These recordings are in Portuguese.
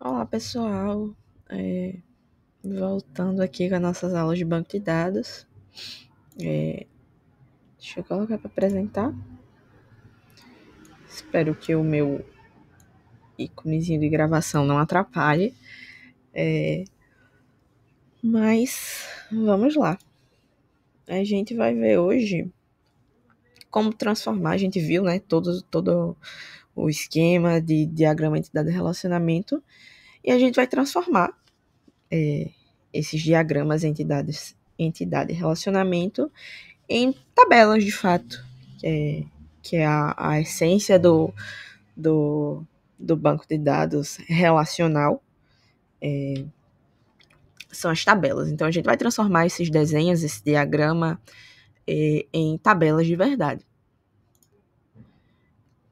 Olá, pessoal. Voltando aqui com as nossas aulas de banco de dados. Deixa eu colocar para apresentar. Espero que o meu íconezinho de gravação não atrapalhe. Mas vamos lá. A gente vai ver hoje como transformar. A gente viu, né, todo o esquema de diagrama entidade relacionamento. E a gente vai transformar esses diagramas entidade e relacionamento em tabelas, de fato, que é a essência do banco de dados relacional, são as tabelas. Então, a gente vai transformar esses desenhos, esse diagrama, em tabelas de verdade.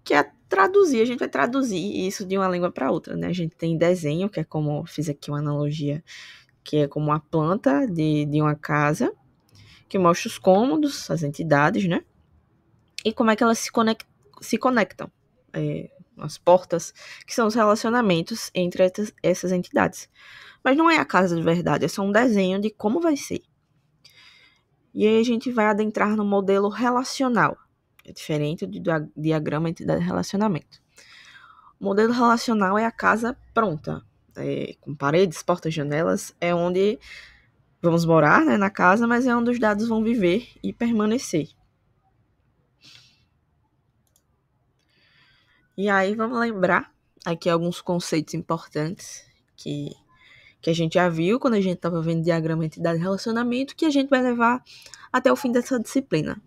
Que é traduzir, a gente vai traduzir isso de uma língua para outra, né? A gente tem desenho, que é como, fiz aqui uma analogia, que é como a planta de uma casa, que mostra os cômodos, as entidades, né? E como é que elas se conectam. As portas, que são os relacionamentos entre essas entidades. Mas não é a casa de verdade, é só um desenho de como vai ser. E aí a gente vai adentrar no modelo relacional. É diferente do diagrama entidade relacionamento. O modelo relacional é a casa pronta, com paredes, portas, janelas, é onde vamos morar, né, na casa, mas é onde os dados vão viver e permanecer. E aí vamos lembrar aqui alguns conceitos importantes que a gente já viu quando a gente estava vendo diagrama entidade relacionamento, que a gente vai levar até o fim dessa disciplina.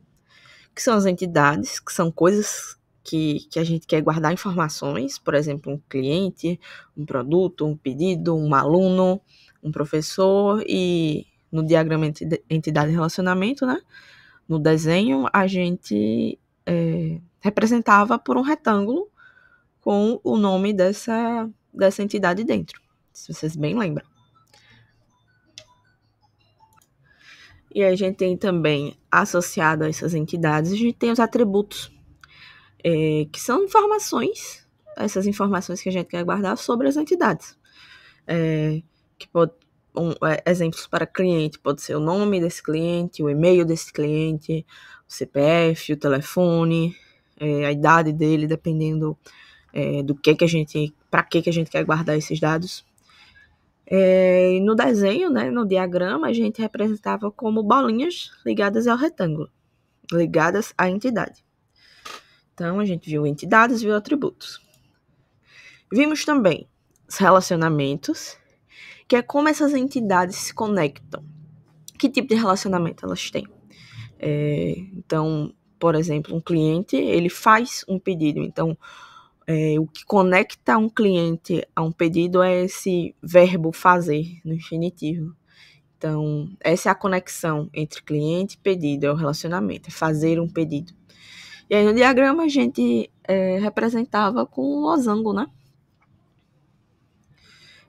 Que são as entidades, que são coisas que a gente quer guardar informações, por exemplo, um cliente, um produto, um pedido, um aluno, um professor, e no diagrama entidade relacionamento, né? No desenho, a gente representava por um retângulo com o nome dessa entidade dentro, se vocês bem lembram. E a gente tem também, associado a essas entidades, a gente tem os atributos, que são informações, essas informações que a gente quer guardar sobre as entidades. Exemplos para cliente, pode ser o nome desse cliente, o e-mail desse cliente, o CPF, o telefone, a idade dele, dependendo do que a gente, para que a gente quer guardar esses dados. E no desenho, né, no diagrama, a gente representava como bolinhas ligadas ao retângulo, ligadas à entidade. Então, a gente viu entidades, viu atributos. Vimos também os relacionamentos, que é como essas entidades se conectam. Que tipo de relacionamento elas têm? Então, por exemplo, um cliente, ele faz um pedido. Então, o que conecta um cliente a um pedido é esse verbo fazer, no infinitivo. Então, essa é a conexão entre cliente e pedido, é o relacionamento, é fazer um pedido. E aí, no diagrama, a gente representava com um losango, né?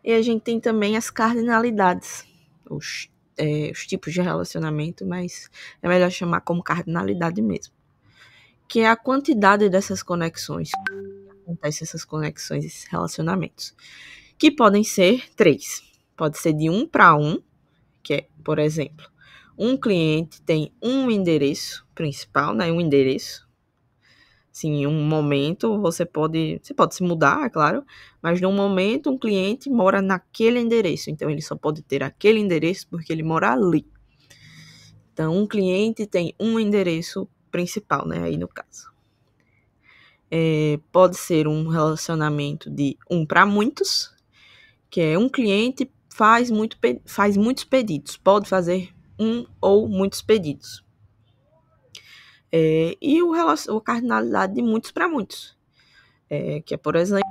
E a gente tem também as cardinalidades, os tipos de relacionamento, mas é melhor chamar como cardinalidade mesmo. Que é a quantidade dessas conexões, acontecem essas conexões, esses relacionamentos. Que podem ser 3. Pode ser de 1 para 1, que é, por exemplo, um cliente tem um endereço principal, né, um endereço. Sim, em um momento você pode se mudar, é claro, mas num momento um cliente mora naquele endereço, então ele só pode ter aquele endereço porque ele mora ali. Então, um cliente tem um endereço principal, né, aí no caso. Pode ser um relacionamento de 1 para muitos, que é um cliente faz muitos pedidos, pode fazer um ou muitos pedidos. E a cardinalidade de muitos para muitos, que é, por exemplo,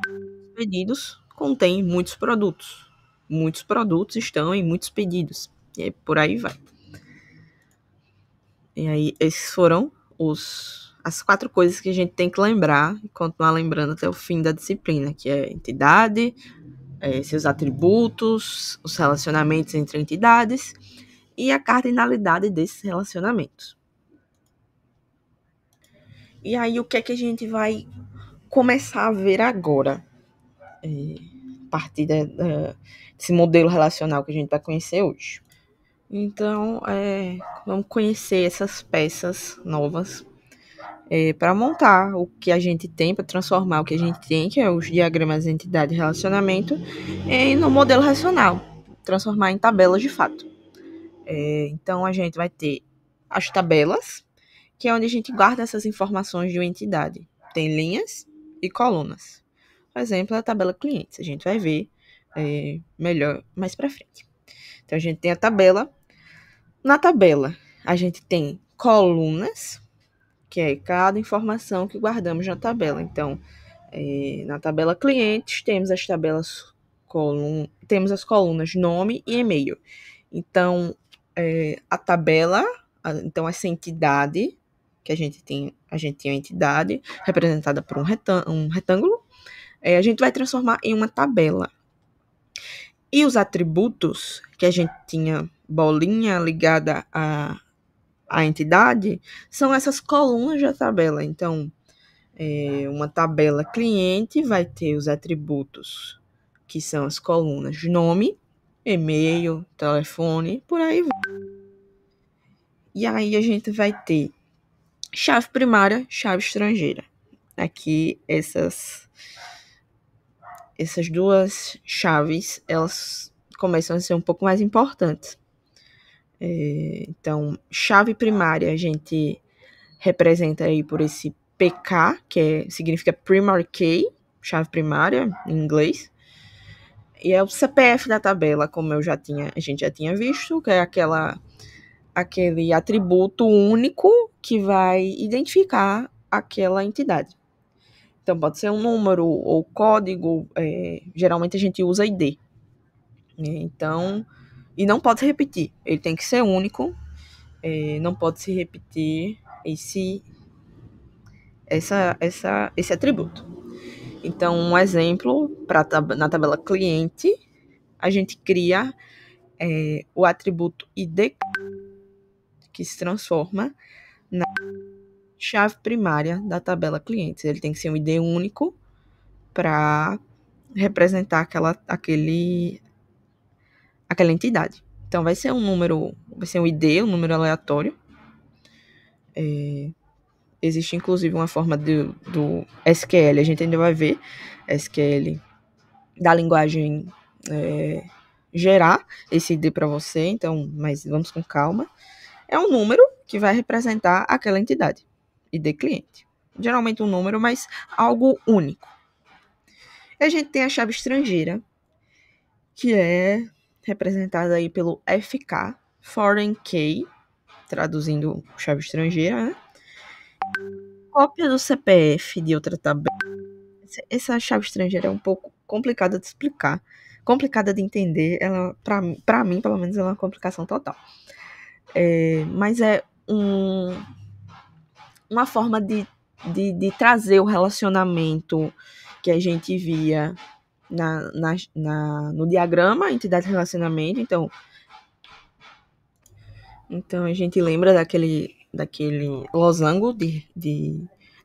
pedidos contém muitos produtos. Muitos produtos estão em muitos pedidos. E aí, por aí vai. E aí, esses foram as 4 coisas que a gente tem que lembrar e continuar lembrando até o fim da disciplina, que é a entidade, seus atributos, os relacionamentos entre entidades e a cardinalidade desses relacionamentos. E aí, o que é que a gente vai começar a ver agora? partir desse modelo relacional que a gente vai conhecer hoje. Então, vamos conhecer essas peças novas para montar o que a gente tem, para transformar o que a gente tem, que é os diagramas de entidade e relacionamento, no modelo racional, transformar em tabelas de fato. Então, a gente vai ter as tabelas, que é onde a gente guarda essas informações de uma entidade. Tem linhas e colunas. Por exemplo, a tabela clientes. A gente vai ver melhor mais para frente. Então, a gente tem a tabela. Na tabela, a gente tem colunas, que é cada informação que guardamos na tabela. Então, na tabela clientes, temos as temos as colunas nome e e-mail. Então, a tabela, então essa entidade que a gente tem uma entidade representada por um retângulo, a gente vai transformar em uma tabela. E os atributos que a gente tinha bolinha ligada à entidade são essas colunas da tabela. Então, uma tabela cliente vai ter os atributos que são as colunas nome, e-mail, telefone, por aí vai. E aí a gente vai ter chave primária, chave estrangeira. Aqui essas duas chaves, elas começam a ser um pouco mais importantes. Então, chave primária a gente representa aí por esse PK, que significa Primary Key, chave primária em inglês. E é o CPF da tabela, como a gente já tinha visto, que é aquele atributo único que vai identificar aquela entidade. Então, pode ser um número ou código, geralmente a gente usa ID. Então, e não pode se repetir, ele tem que ser único, não pode se repetir esse atributo. Então, um exemplo, na tabela cliente, a gente cria o atributo ID, que se transforma na chave primária da tabela clientes. Ele tem que ser um ID único para representar aquela entidade. Então, vai ser um número, vai ser um ID, um número aleatório. Existe, inclusive, uma forma do SQL, a gente ainda vai ver SQL da linguagem gerar esse ID para você, então, mas vamos com calma. É um número que vai representar aquela entidade, ID cliente. Geralmente um número, mas algo único. E a gente tem a chave estrangeira, que é representada aí pelo FK, Foreign Key, traduzindo chave estrangeira, né? Cópia do CPF de outra tabela. Essa chave estrangeira é um pouco complicada de explicar, complicada de entender. Ela, para mim, pelo menos, ela é uma complicação total. Mas é uma forma de trazer o relacionamento que a gente via no diagrama, entidade de relacionamento. Então a gente lembra daquele losango de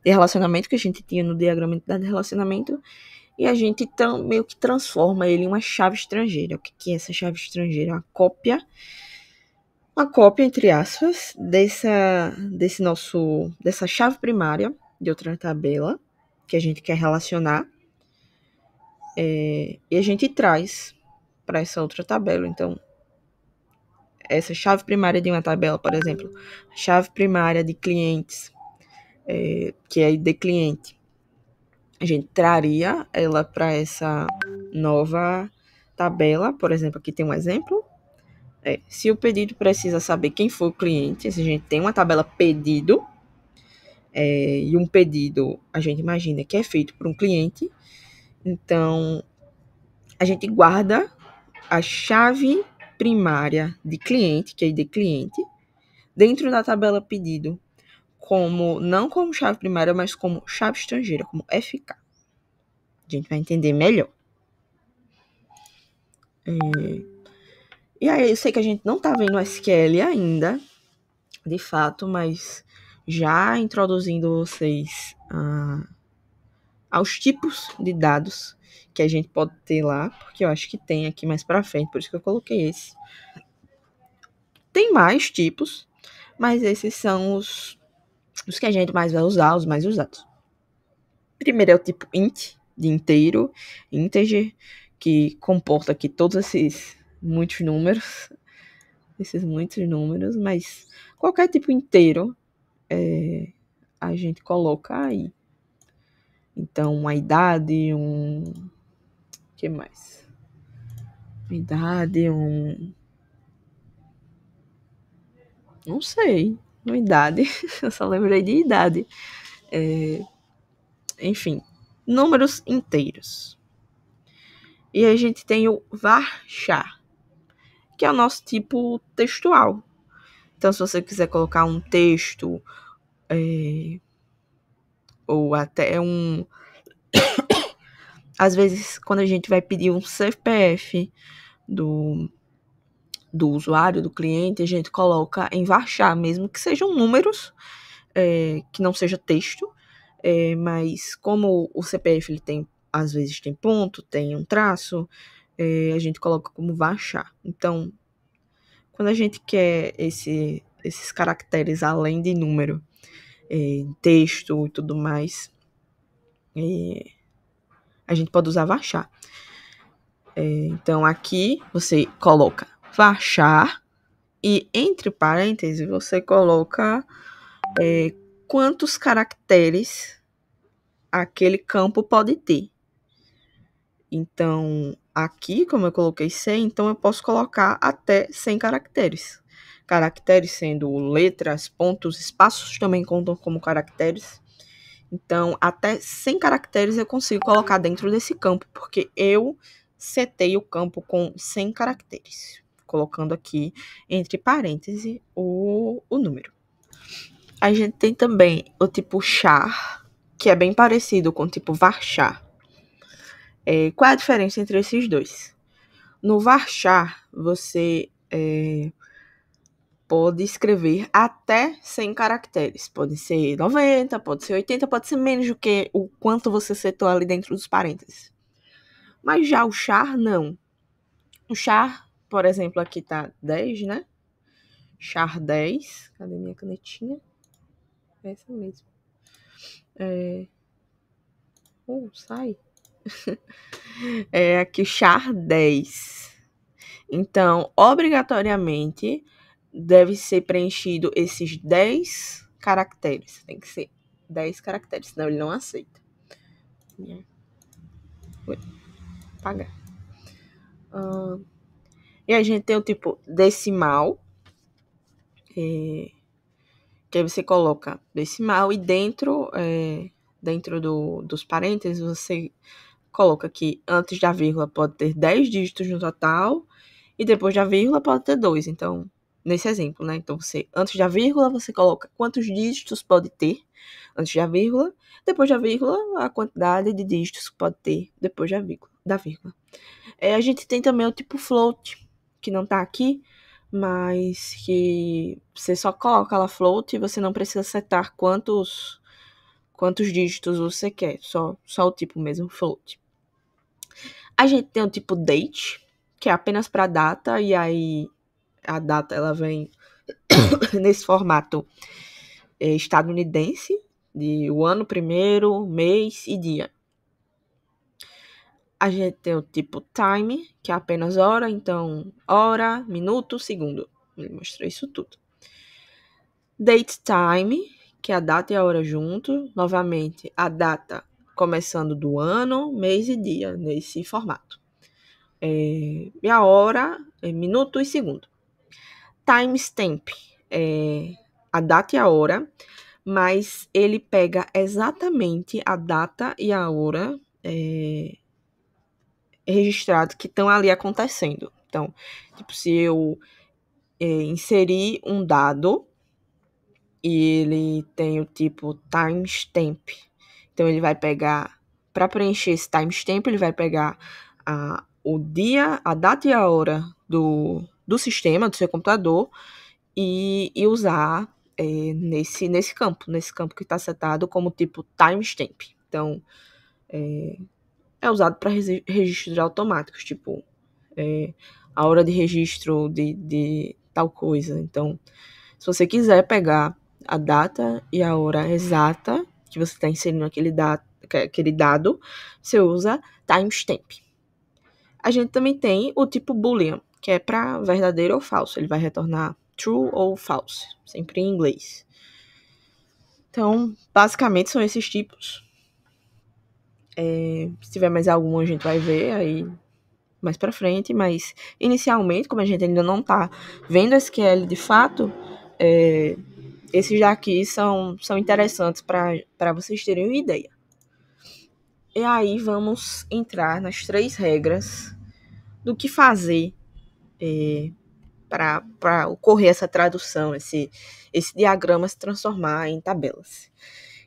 relacionamento que a gente tinha no diagrama de entidade de relacionamento, e a gente meio que transforma ele em uma chave estrangeira. O que é essa chave estrangeira? Uma cópia, entre aspas, dessa chave primária de outra tabela que a gente quer relacionar, e a gente traz para essa outra tabela. Então, essa chave primária de uma tabela, por exemplo, chave primária de clientes, que é ID cliente, a gente traria ela para essa nova tabela. Por exemplo, aqui tem um exemplo. Se o pedido precisa saber quem foi o cliente, se a gente tem uma tabela pedido, e um pedido, a gente imagina que é feito por um cliente, então a gente guarda a chave primária de cliente, que é ID cliente, dentro da tabela pedido, não como chave primária, mas como chave estrangeira, como FK. A gente vai entender melhor. E aí, eu sei que a gente não tá vendo SQL ainda, de fato, mas já introduzindo vocês aos tipos de dados que a gente pode ter lá, porque eu acho que tem aqui mais para frente, por isso que eu coloquei esse. Tem mais tipos, mas esses são os que a gente mais vai usar, os mais usados. Primeiro é o tipo int, de inteiro, integer, que comporta aqui todos esses muitos números, mas qualquer tipo inteiro a gente coloca aí. Então, uma idade, o que mais? Uma idade, não sei, uma idade, eu só lembrei de idade. Enfim, números inteiros. E a gente tem o varchar, que é o nosso tipo textual. Então, se você quiser colocar um texto, ou até às vezes, quando a gente vai pedir um CPF do usuário, do cliente, a gente coloca em varchar, mesmo que sejam números, que não seja texto, mas como o CPF ele tem, às vezes tem ponto, tem um traço, a gente coloca como varchar. Então, quando a gente quer esses caracteres além de número, texto e tudo mais, a gente pode usar varchar. Então, aqui você coloca varchar e entre parênteses você coloca quantos caracteres aquele campo pode ter. Então, aqui, como eu coloquei 100, então eu posso colocar até 100 caracteres. Caracteres sendo letras, pontos, espaços também contam como caracteres. Então, até 100 caracteres eu consigo colocar dentro desse campo, porque eu setei o campo com 100 caracteres, colocando aqui entre parênteses o número. A gente tem também o tipo char, que é bem parecido com o tipo varchar. Qual é a diferença entre esses dois? No varchar, você pode escrever até 100 caracteres. Pode ser 90, pode ser 80, pode ser menos do que o quanto você setou ali dentro dos parênteses. Mas já o char, não. O char, por exemplo, aqui tá 10, né? Char 10. Cadê minha canetinha? Essa mesmo. Sai. Aqui o char 10. Então, obrigatoriamente, deve ser preenchido esses 10 caracteres. Tem que ser 10 caracteres, senão ele não aceita. Vou apagar. E a gente tem o tipo decimal, que aí você coloca decimal e dentro dos parênteses você coloca que antes da vírgula pode ter 10 dígitos no total e depois da vírgula pode ter 2. Então, nesse exemplo, né? Então, antes da vírgula, você coloca quantos dígitos pode ter antes da vírgula. Depois da vírgula, a quantidade de dígitos que pode ter depois da vírgula. A gente tem também o tipo float, que não tá aqui, mas que você só coloca lá float e você não precisa setar quantos dígitos você quer. Só o tipo mesmo, float. A gente tem o tipo date, que é apenas para data, e aí a data ela vem nesse formato estadunidense, de o ano primeiro, mês e dia. A gente tem o tipo time, que é apenas hora, então hora, minuto, segundo. Ele mostrou isso tudo. Date time, que é a data e a hora junto. Novamente, a data começando do ano, mês e dia, nesse formato. E a hora, minuto e segundo. Timestamp, a data e a hora, mas ele pega exatamente a data e a hora registrados que estão ali acontecendo. Então, tipo, se eu inserir um dado e ele tem o tipo timestamp, então ele vai pegar, para preencher esse timestamp, ele vai pegar o dia, a data e a hora do sistema, do seu computador, e usar nesse campo que está setado como tipo timestamp. Então, é usado para registros automáticos, tipo, a hora de registro de tal coisa. Então, se você quiser pegar a data e a hora exata que você está inserindo aquele dado, você usa timestamp. A gente também tem o tipo Boolean, que é para verdadeiro ou falso. Ele vai retornar true ou false, sempre em inglês. Então, basicamente são esses tipos. Se tiver mais algum, a gente vai ver aí mais para frente, mas inicialmente, como a gente ainda não está vendo SQL de fato, esses daqui são interessantes para vocês terem uma ideia. E aí vamos entrar nas 3 regras do que fazer para ocorrer essa tradução, esse diagrama se transformar em tabelas.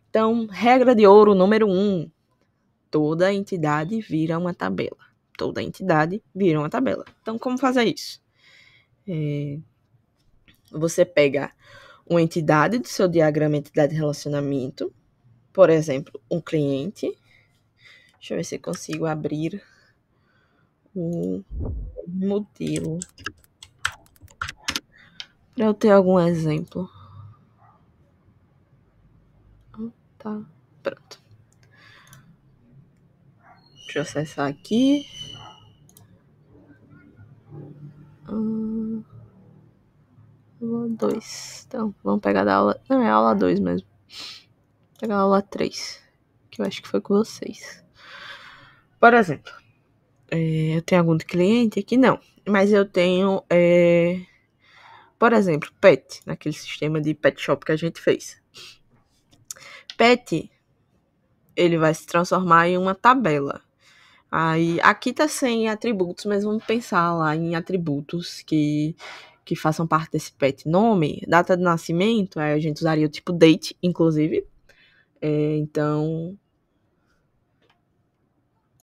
Então, regra de ouro número 1, toda entidade vira uma tabela. Toda entidade vira uma tabela. Então, como fazer isso? Você pega uma entidade do seu diagrama entidade de relacionamento, por exemplo, um cliente. Deixa eu ver se eu consigo abrir o modelo para eu ter algum exemplo. Tá, pronto. Deixa eu acessar aqui. Aula 2. Então, vamos pegar da aula... Não, é aula 2 mesmo. Vou pegar a aula 3, que eu acho que foi com vocês. Por exemplo, eu tenho algum cliente aqui? Não. Mas eu tenho, por exemplo, pet, naquele sistema de pet shop que a gente fez. Pet, ele vai se transformar em uma tabela. Aí, aqui tá sem atributos, mas vamos pensar lá em atributos que façam parte desse pet. Nome, data de nascimento, aí a gente usaria o tipo date, inclusive. Então,